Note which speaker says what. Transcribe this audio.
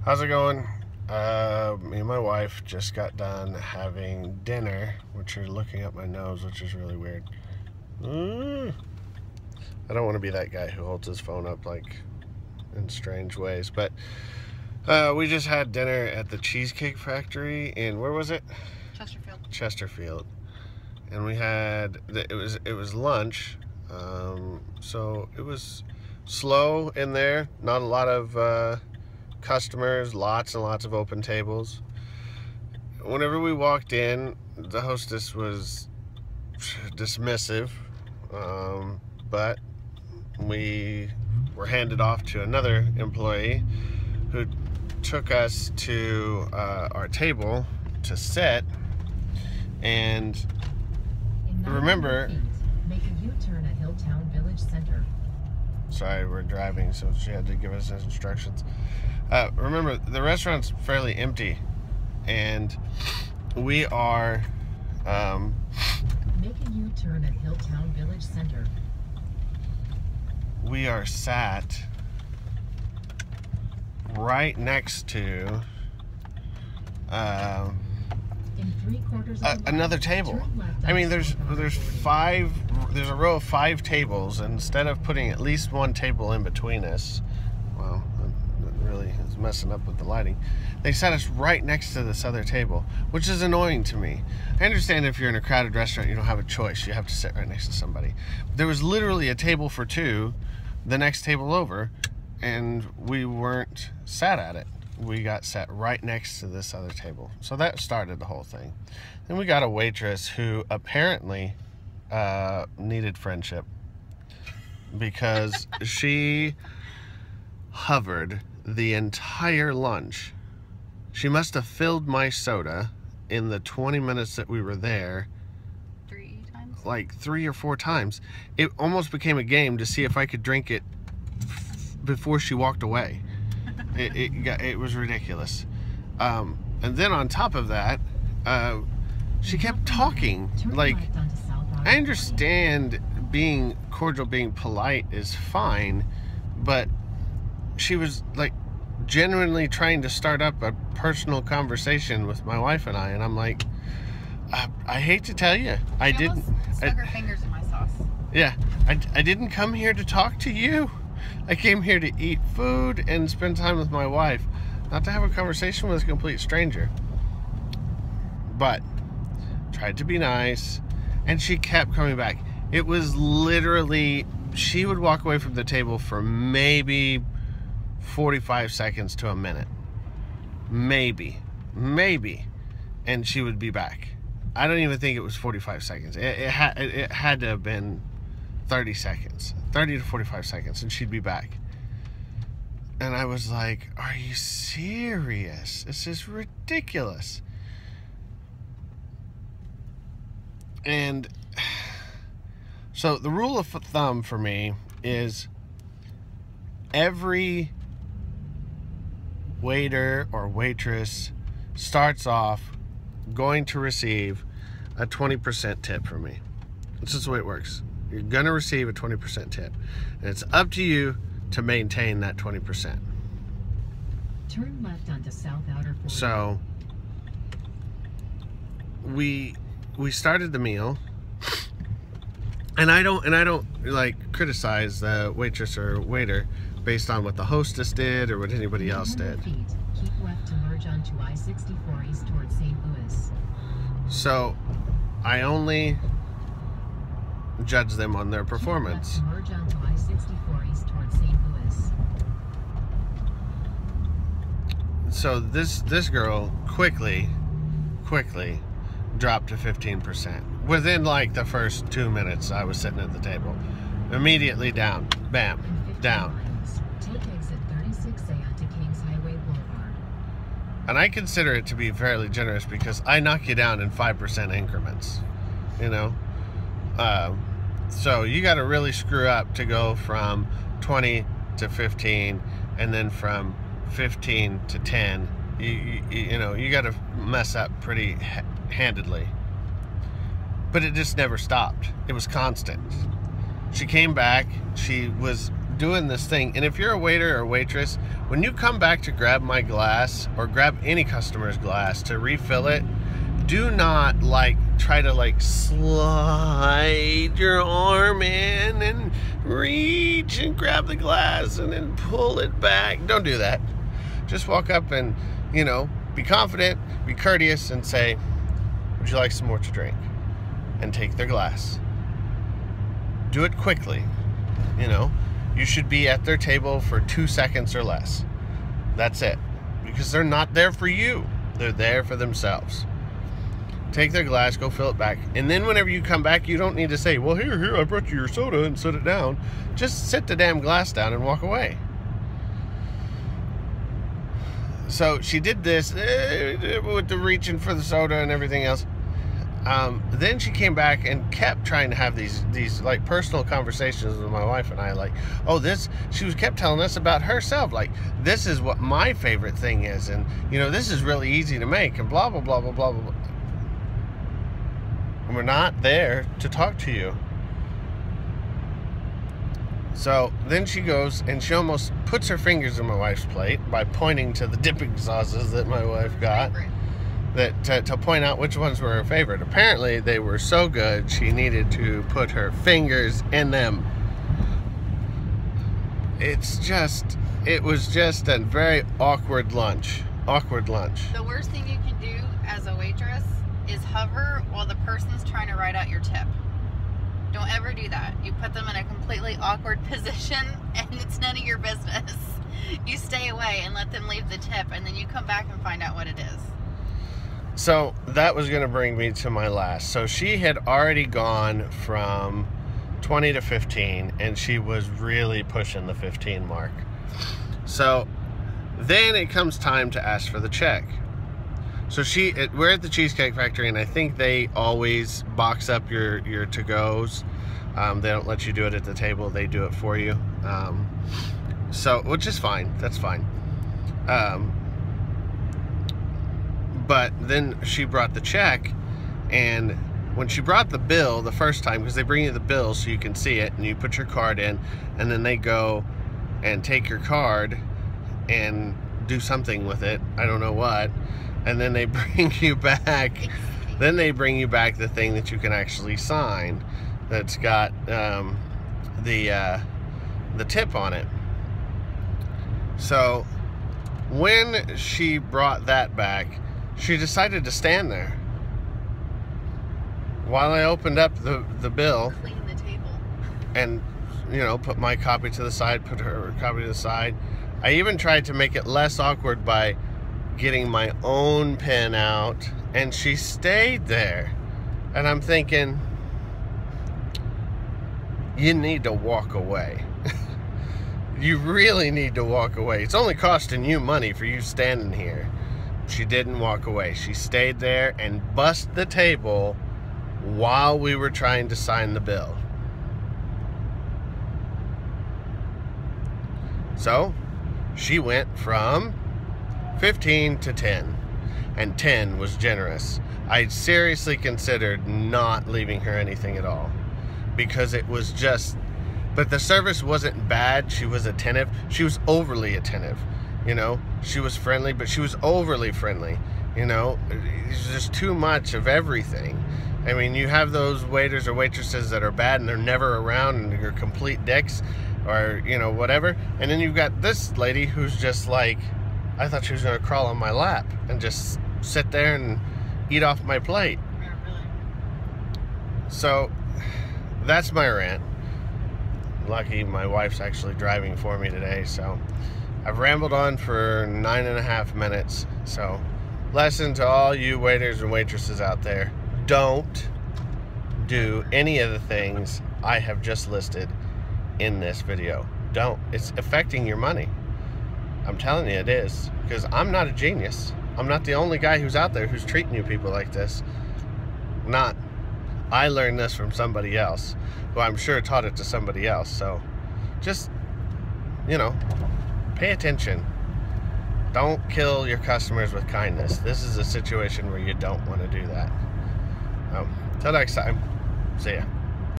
Speaker 1: How's it going? Me and my wife just got done having dinner, which you're looking at my nose, which is really weird. I don't want to be that guy who holds his phone up like in strange ways, but we just had dinner at the Cheesecake Factory in, where was it? Chesterfield. And we had, it was lunch, so it was slow in there, not a lot of customers, lots and lots of open tables. Whenever we walked in, the hostess was dismissive, but we were handed off to another employee who took us to our table to sit. And remember,
Speaker 2: make a U-turn at Hilltown Village Center.
Speaker 1: Sorry, we're driving, so she had to give us instructions. Remember, the restaurant's fairly empty, and we are
Speaker 2: make a U-turn at Hilltown Village Center.
Speaker 1: We are sat right next to another table. I mean, there's a row of 5 tables, and instead of putting at least one table in between us, well, that really is messing up with the lighting, they sat us right next to this other table, which is annoying to me. I understand if you're in a crowded restaurant, you don't have a choice, you have to sit right next to somebody. There was literally a table for 2 the next table over, and we weren't sat at it. We got sat right next to this other table. So that started the whole thing. Then we got a waitress who apparently needed friendship, because she hovered the entire lunch. She must have filled my soda in the 20 minutes that we were there
Speaker 3: 3 times?
Speaker 1: Like 3 or 4 times. It almost became a game to see if I could drink it before she walked away. It was ridiculous. And then on top of that, she kept talking. Like, I understand being cordial, being polite is fine, but she was like genuinely trying to start up a personal conversation with my wife and I, and I'm like, I hate to tell you, I didn't.
Speaker 3: Stuck her fingers in my sauce.
Speaker 1: Yeah, I didn't come here to talk to you. I came here to eat food and spend time with my wife, not to have a conversation with a complete stranger. But tried to be nice, and she kept coming back. It was literally, she would walk away from the table for maybe 45 seconds to a minute. Maybe. And she would be back. I don't even think it was 45 seconds. It had to have been 30 seconds. 30 to 45 seconds, and she'd be back. And I was like, are you serious? This is ridiculous. And so the rule of thumb for me is every waiter or waitress starts off going to receive a 20% tip from me. This is the way it works. You're going to receive a 20% tip. And it's up to you to maintain that 20%.
Speaker 2: Turn left onto South Outer 40.
Speaker 1: So we started the meal, and I don't like criticize the waitress or waiter based on what the hostess did or what anybody else did.
Speaker 2: Keep left to merge onto I-64 east towards St. Louis.
Speaker 1: So I only judge them on their performance.
Speaker 2: Keep left to merge onto I-64 east towards St. Louis.
Speaker 1: So this girl quickly dropped to 15%. Within like the first 2 minutes I was sitting at the table. Immediately down. Bam. Down.
Speaker 2: Take exit 36A onto Kings Highway Boulevard.
Speaker 1: And I consider it to be fairly generous because I knock you down in 5% increments. You know? So you got to really screw up to go from 20 to 15, and then from 15 to 10. You know, you got to mess up pretty handedly. But it just never stopped. It was constant. She came back. She was doing this thing. And if you're a waiter or waitress, when you come back to grab my glass or grab any customer's glass to refill it, do not try to slide your arm in and reach and grab the glass and then pull it back. Don't do that. Just walk up and, be confident, be courteous, and say, would you like some more to drink? And take their glass. Do it quickly. You should be at their table for 2 seconds or less. That's it. Because they're not there for you. They're there for themselves. Take their glass, go fill it back. And then whenever you come back, you don't need to say, well, here, I brought you your soda, and set it down. Just sit the damn glass down and walk away. So she did this with the reaching for the soda and everything else. Then she came back and kept trying to have these personal conversations with my wife and I, she kept telling us about herself, this is what my favorite thing is, and this is really easy to make, and blah blah blah blah blah blah. And we're not there to talk to you. So then she goes and she almost puts her fingers in my wife's plate by pointing to the dipping sauces that my wife got. To point out which ones were her favorite. Apparently they were so good she needed to put her fingers in them. It was just a very awkward lunch.
Speaker 3: The worst thing you can do as a waitress is hover while the person's trying to write out your tip. Don't ever do that. You put them in a completely awkward position and it's none of your business. You stay away and let them leave the tip, and then you come back and find out what it is.
Speaker 1: So that was going to bring me to my last. So she had already gone from 20 to 15, and she was really pushing the 15 mark. So then it comes time to ask for the check. So we're at the Cheesecake Factory, and I think they always box up your to-goes. They don't let you do it at the table. They do it for you. Which is fine. That's fine. But then she brought the check, and when she brought the bill the first time, because they bring you the bill so you can see it, and you put your card in, and then they go and take your card and do something with it, I don't know what, and then they bring you back the thing that you can actually sign that's got the tip on it. So when she brought that back, she decided to stand there while I opened up the bill,
Speaker 3: Clean the table,
Speaker 1: and put my copy to the side, put her copy to the side. I even tried to make it less awkward by getting my own pen out, and she stayed there. And I'm thinking, you need to walk away. You really need to walk away. It's only costing you money for you standing here. She didn't walk away. She stayed there and bussed the table while we were trying to sign the bill. So she went from 15 to 10, and 10 was generous. I seriously considered not leaving her anything at all, because it was just, but the service wasn't bad. She was attentive. She was overly attentive. She was friendly, but she was overly friendly. It's just too much of everything. I mean, you have those waiters or waitresses that are bad and they're never around and they're complete dicks, or, whatever. And then you've got this lady who's just I thought she was going to crawl on my lap and just sit there and eat off my plate.
Speaker 3: Yeah, really.
Speaker 1: So that's my rant. Lucky my wife's actually driving for me today, so I've rambled on for 9.5 minutes. So, lesson to all you waiters and waitresses out there: don't do any of the things I have just listed in this video. Don't. It's affecting your money. I'm telling you it is, because I'm not a genius. I'm not the only guy who's out there who's treating you people like this. Not. I learned this from somebody else, who I'm sure taught it to somebody else. So, just, pay attention. Don't kill your customers with kindness. This is a situation where you don't want to do that. Till next time, see ya.